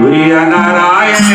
Surya Narayan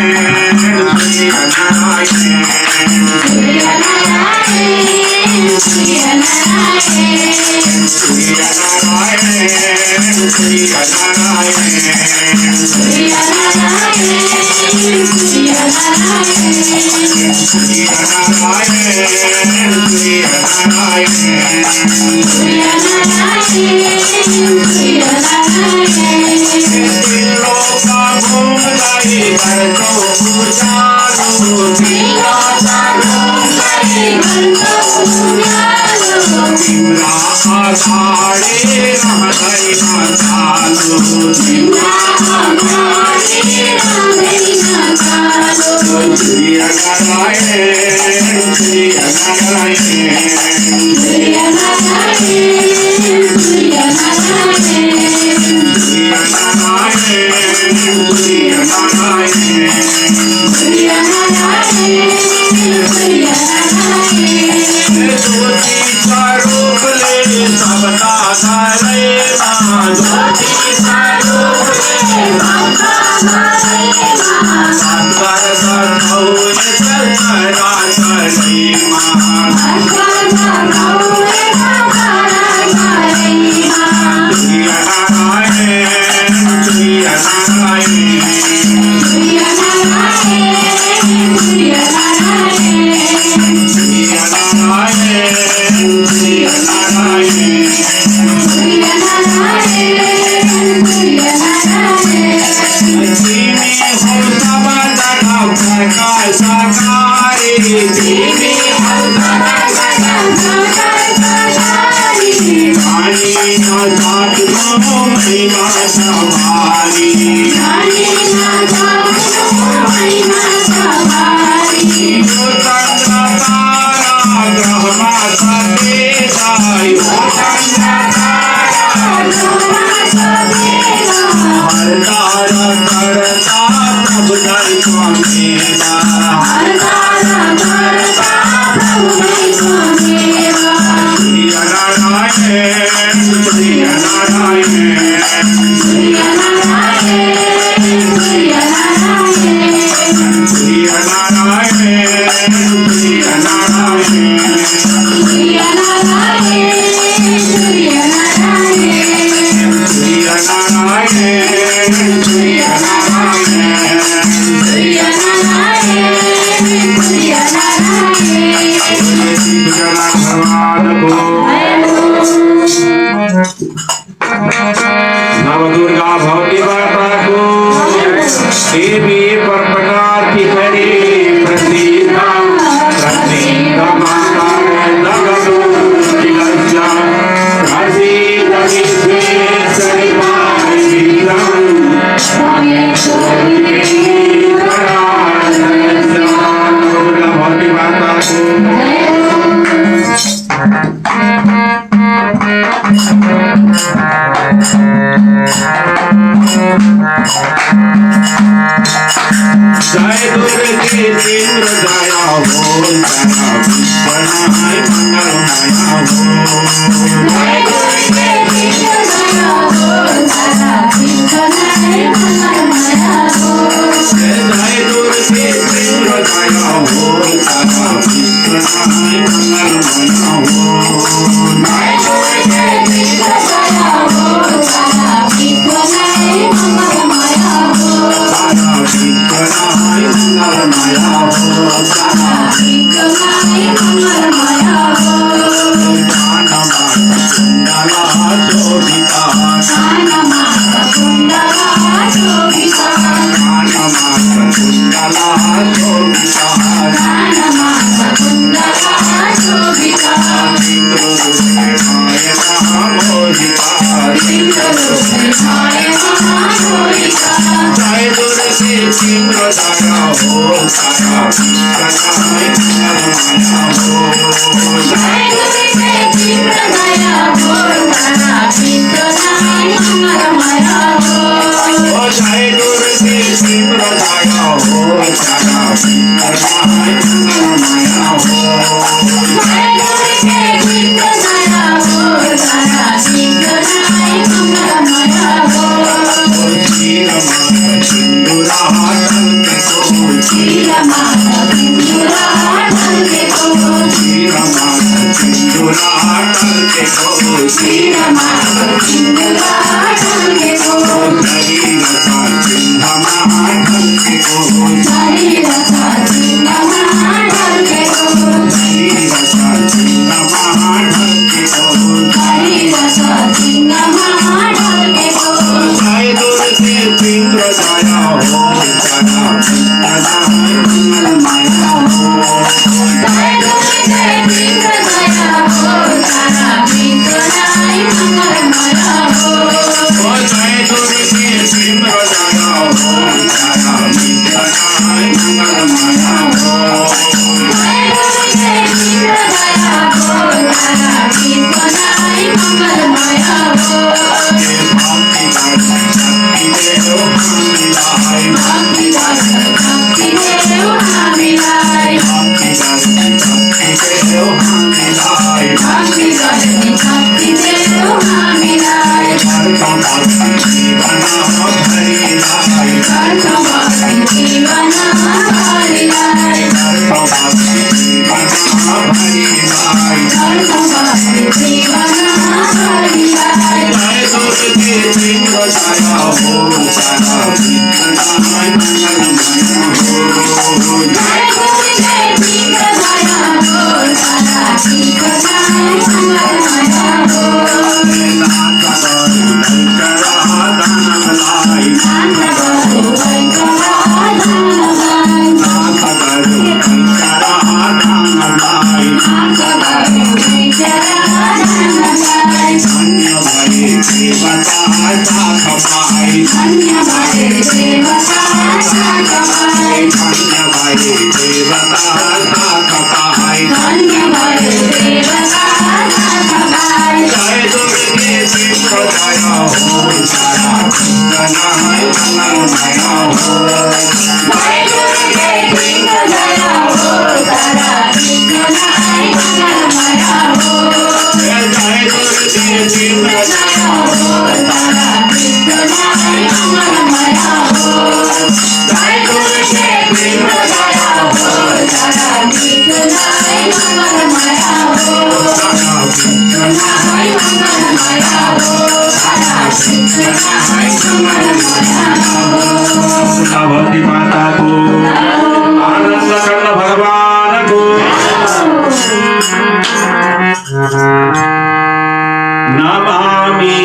Navdurga भवती माता को देवी पर प्रकार की हरे प्रसीदा प्रसीदा माता नगदो किलज्जा प्रसीद विश्वेश्वरी माता नवदुर्गा भवती माता जय दुर्गे इंद्र दया हो प्रणय मंगलमया हो जय दुर्गे इंद्र दया हो प्रणय मंगलमया हो जय दुर्गे इंद्र दया हो प्रणय मंगलमया हो जय दुर्गे इंद्र दया हो प्रणय मंगलमया भगवती माता को आनंद कर्ण भगवान को नमामि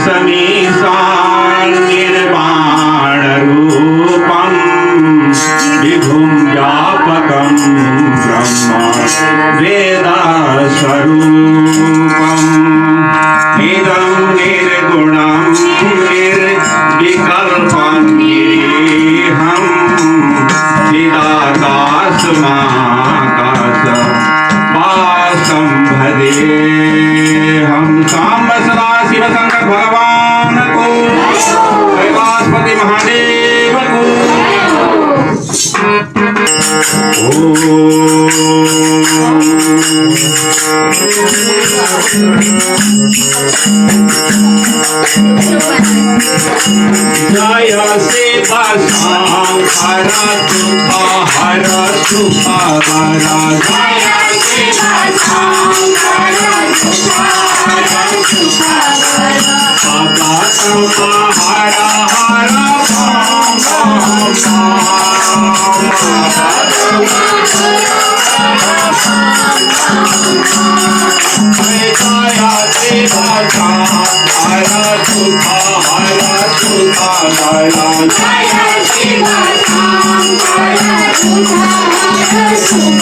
समीसां निर्वाण रूपं विभुं व्यापकं ब्रह्म वेद स्वरूपम् इदं निर्गुणं निर्विकल्पं निरीहं चिदाकाशमाकाश वासं भजे हम सांब सदा शिव शंकर भगवान को कैलाशपति महादेव को जय शिव शंकर हर सुख जय शिव हर सुख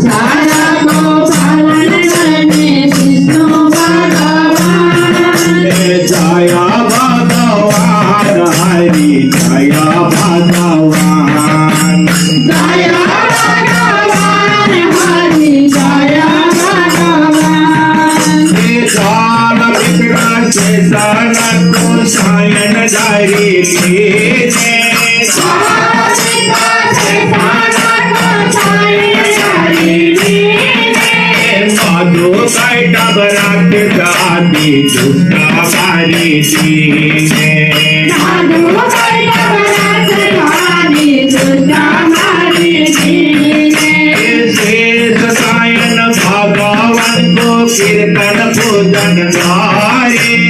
भगवान दुष्ट मारी दीने साधु वैष्णवनाथ तुम्हारी दुष्ट मारी दीने शेष सायन भगवान को कीर्तन पूजन द्वारी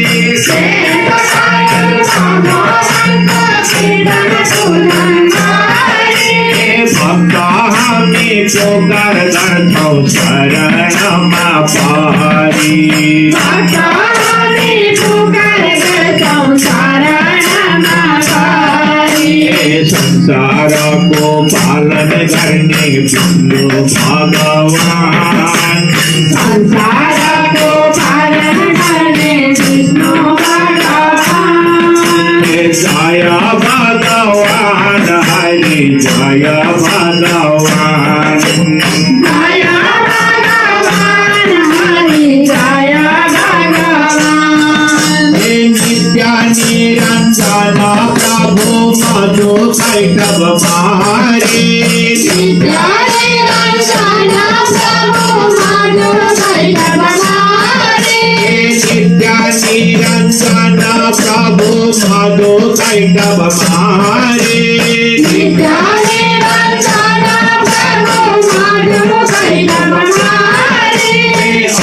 भक्ता हमें पुकार दर्शौ शरण पारी संसार को पालन करने विष्णु भगवान संसार को पालन करने विष्णु भगवान जय भगवान हरि जय भगवान जय भगवान हरि जय भगवान नित्या निरंजन प्रभु मधु कैटव मारे नित्या निरंजन प्रभु मधु कैटव मारे नित्या निरंजन प्रभु मधु कैटव मारे नित्या निरंजन प्रभु मधु कैटव मारे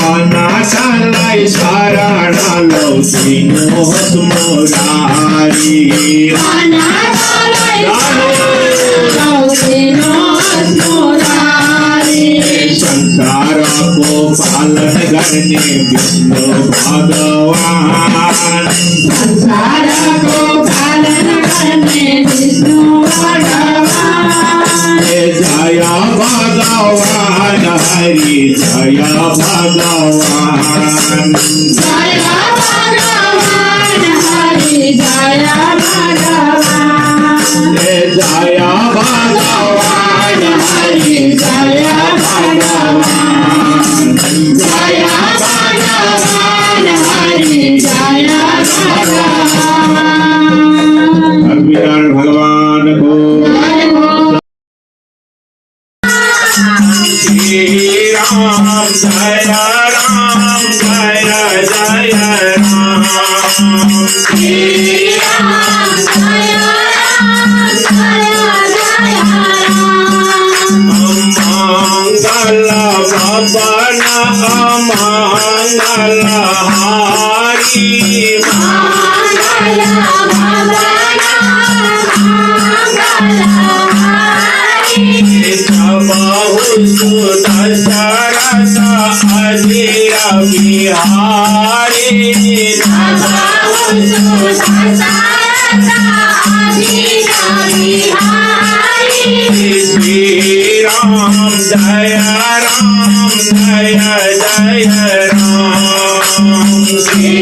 अनाथालय शरण लो सिनो मुरारी अनाथालय संसार को पालन करने विष्णु भगवान संसार को पालन करने विष्णु भगवान जय भगवान हरि जय भगवान जय भगवान हरि जय भगवान जय भगवान हरि जय भगवान जय भगवान हरि जय भगवान भगवान भगवान को श्री राम जय राम जय जय राम श्री राम जय राम जय जय राम मंगल भवन अमंगल हारी मंगल भवन मंगल हारी सबहु सुदशरथ अधीर बिहारी श्री राम जय राम जय जय राम श्री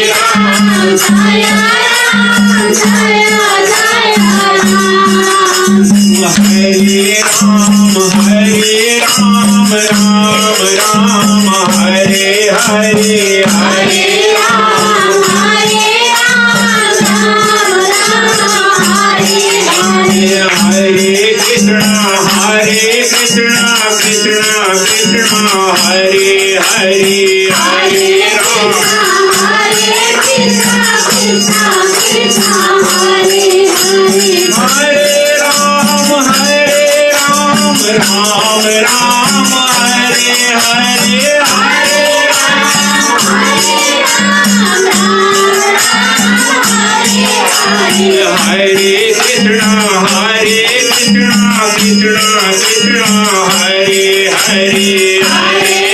राम जय राम जय जय राम हरे राम राम राम हरे हरे हरे राम हरे कृष्ण कृष्ण कृष्ण कृष्ण हरे हरे हरे राम राम राम हरे हरे हरे हरे कृष्ण कृष्ण कृष्ण हरे हरे हरे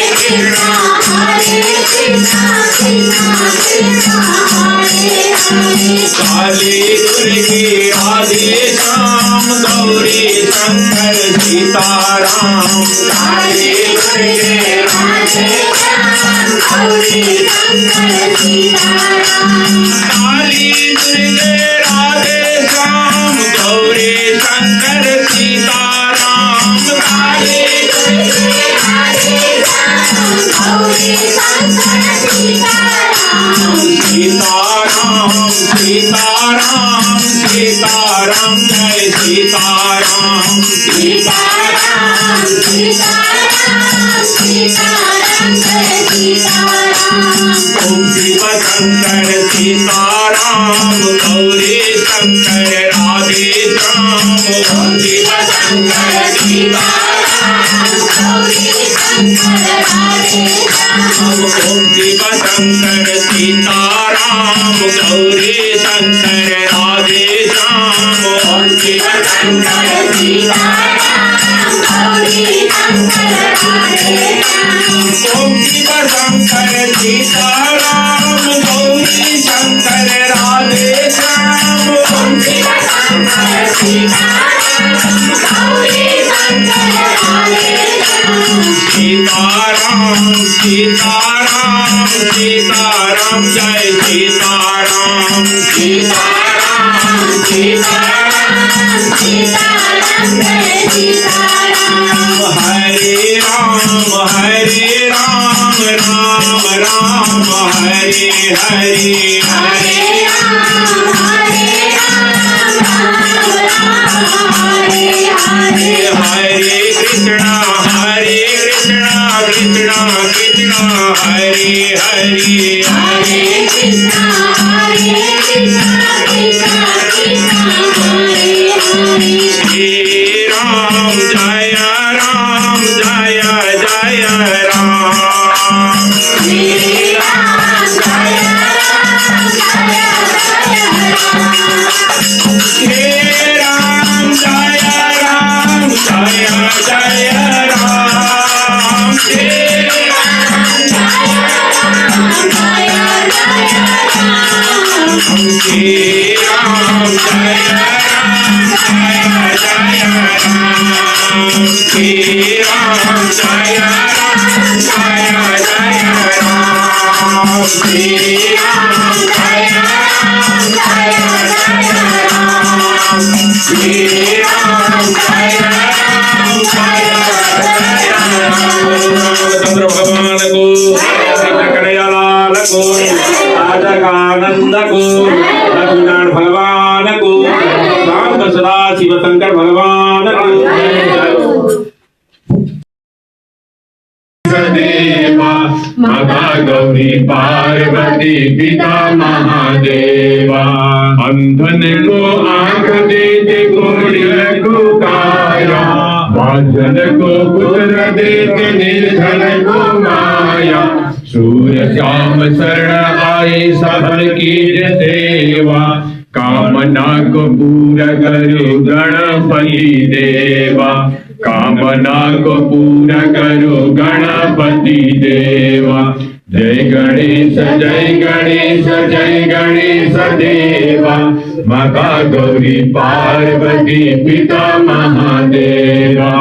काली दुर्गे आदि श्याम गौरी शंकर सीताराम काली दुर्गे काली दुर्गे राधे श्याम गौरी शंकर सीताराम काली गौरी शंकर सीताराम सीताराम सीताराम सीताराम जय सीताराम सीताराम सीताराम सीताराम जय सीताराम ओम शिव शंकर सीताराम गौरी शंकर राधे श्याम ओम शिव शंकर सीताराम गौरी शंकर राधे श्याम ओम शिव शंकर सीताराम गौरी शंकर राधे श्याम ओम शिव शंकर सीताराम गौरी शंकर राधे श्याम ओम शिव शंकर सीताराम गौरी शंकर राधे श्याम ओम शिव शंकर सीताराम गौरी शंकर राधे श्याम सीताराम सीताराम सीताराम जय सीताराम सीताराम सीताराम सीताराम जय सीताराम हरे राम राम राम हरे हरे हरे राम राम हरे हरे हरे कृष्णा कृष्णा कृष्णा हरे हरे हरे कृष्णा कृष्णा कृष्णा हरे हरे श्री राम जय राम जय जय राम श्री राम जय राम जय जय राम हे राम जय राम जय जय राम हे श्री राम जय राम जय जय राम श्री राम जय राम जय जय राम श्री राम जय राम जय जय राम श्री राम जय राम जय जय रामचंद्र भगवान को कृष्ण कन्हैयालाल को राजकानंद को लक्ष्मीनारायण भगवान को शांत सदा शिव शंकर भगवान को देवा माता गौरी पार्वती पिता महादेवा अंधन को आंख देते कोढ़िया को काया बांझन को पुत्र देते निर्धन को माया सूर्य श्याम शरण आए सबल कीज देवा कामना को पूरा करो गणपति देवा कामना को पूरा करो गणपति देवा जय गणेश जय गणेश देवा माता गौरी पार्वती पिता महादेवा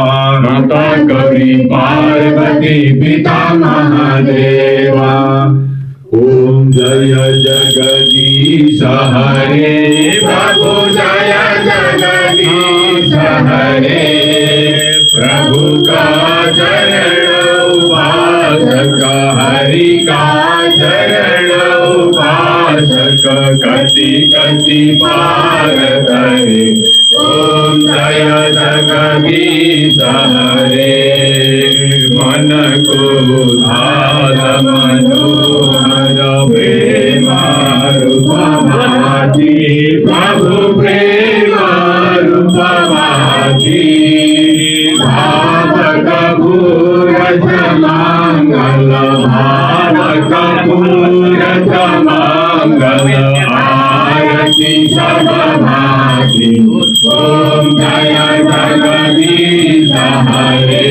माता गौरी पार्वती पिता महादेवा ओम जय जगदीश हरे प्रभु जय जगदीश हरे प्रभु का चरण उपासक हरि का चरण उपासक कति कति पार करे ओम जय जगदीश हरे मन को धार मनोहर प्रेम रूपमाती प्रभु प्रेम रूपमाती भाव कपूर मंगल भाव कपूर मंगल आरती सब भाती ओम जय जगदीश हरे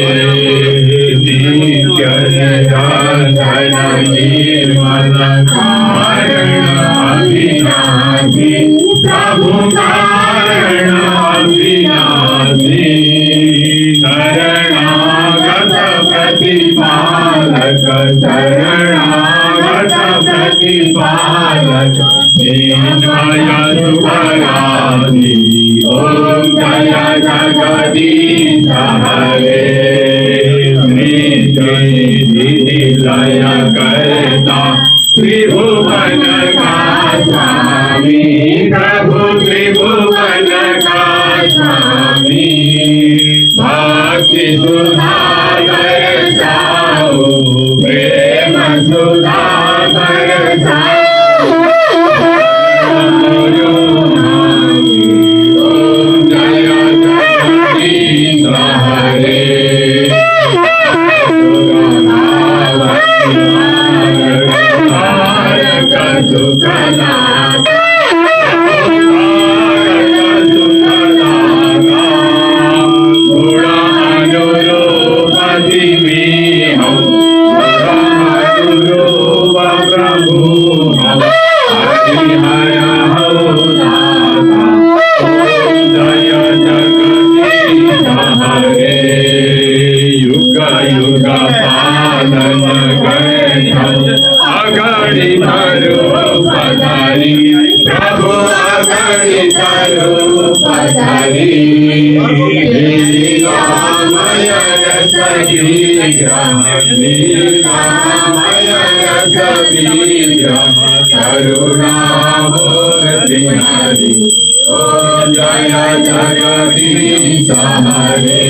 नित्य निरंजन निर्मल कारण अविनाशी प्रभु कारण अविनाशी शरणागत प्रतिपालक शरणागत प्रतिपालक निर्भय शुभराशि ओम जय जगदीश हरे त्रिभुवन का स्वामी, प्रभु त्रिभुवन का स्वामी, भक्ति सुधा बरसाओ, प्रेम सुधा बरसाओ। ओम जय जगदीश हरे, अगणि पधारी प्रभु अगणि पधारी, लीलामय रस विग्रह, लीलामय रस विग्रह, करुणामूर्ति हरि। ओम जय जगदीश हरे,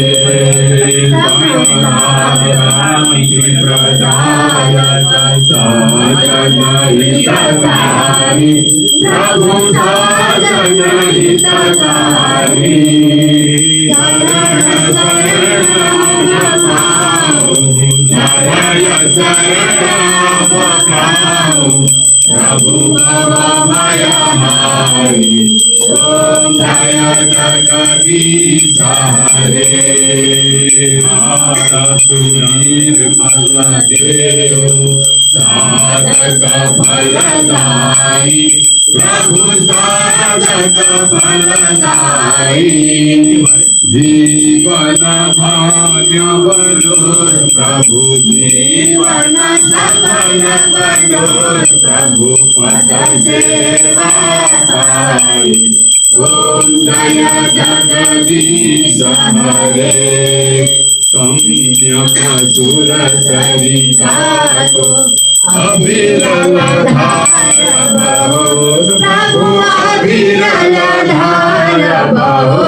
शांति प्रदायक साधन हितकारी, प्रभु साधन हितकारी, शरण शरण पाओ, जय शरण पाओ, प्रभु भवभय हारी। ओम जय जगदीश हरे, सुनील मल्लदेव साधक फलदायी, प्रभु साधक फलदायी, जीवन भाग्य बलो, प्रभु जीवन सफल बलो, प्रभु पद सेवा पाई। ओम जय जगदीश हरे, सम्यक सुर सरिता को अविरल धार बहो, प्रभु अविरल धार बहो,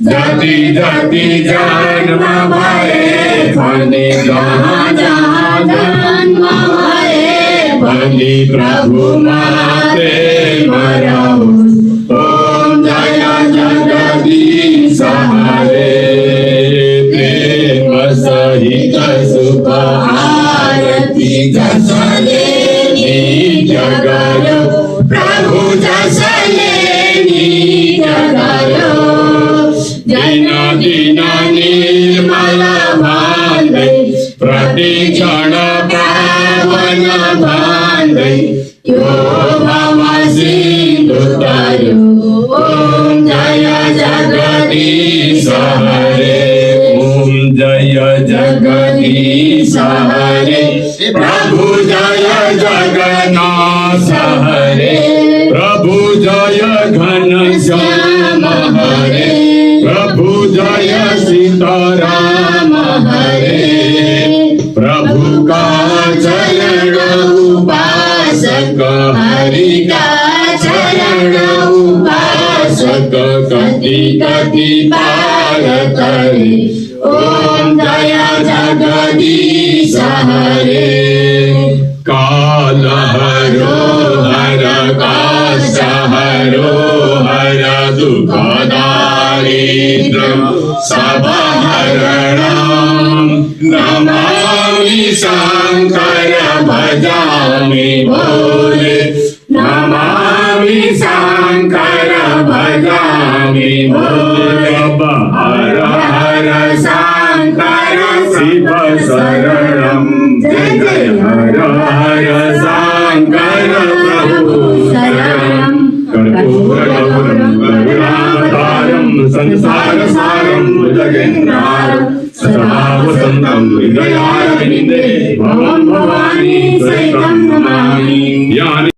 जति जति जन्म भये फली, जहाँ जहाँ जन्म भये फली, प्रभु माते मरहु। ओम जय जगदीश हरे, प्रेम सहित सुख आरती जस लेनी जगयो, प्रभु जस लेनी जगयो, दिन दिन निर्मल भांदै, प्रति क्षण पावन भांदै, यो भव सिंधु तरु। ओम जय जगदीश हरे, ओम जय जगदीश हरे, प्रभु जय जगन्नाथ हरे, प्रभु जय घनश्याम हरे, प्रभु जय सीताराम हरे, प्रभु का चरण उपासक, हरि का चरण उपासक, कति कति पार करे। ओम जय जगदीश हरे, काल हरो हर काश हरो हर दुख दारिद्र सब हरणं, नमामि शंकर भजामि भोले, नमामि शंकर भजामि भोले। हर हर शंकर शिव शरणं, जय जय हर हर शंकर प्रभु शरणं। कर्पूरगौरं करुणावतारं संसार सारं भुजगेन्द्रारं, सदा वसन्तं हृदयारविन्दे भवं भवानी सहितं नमामि।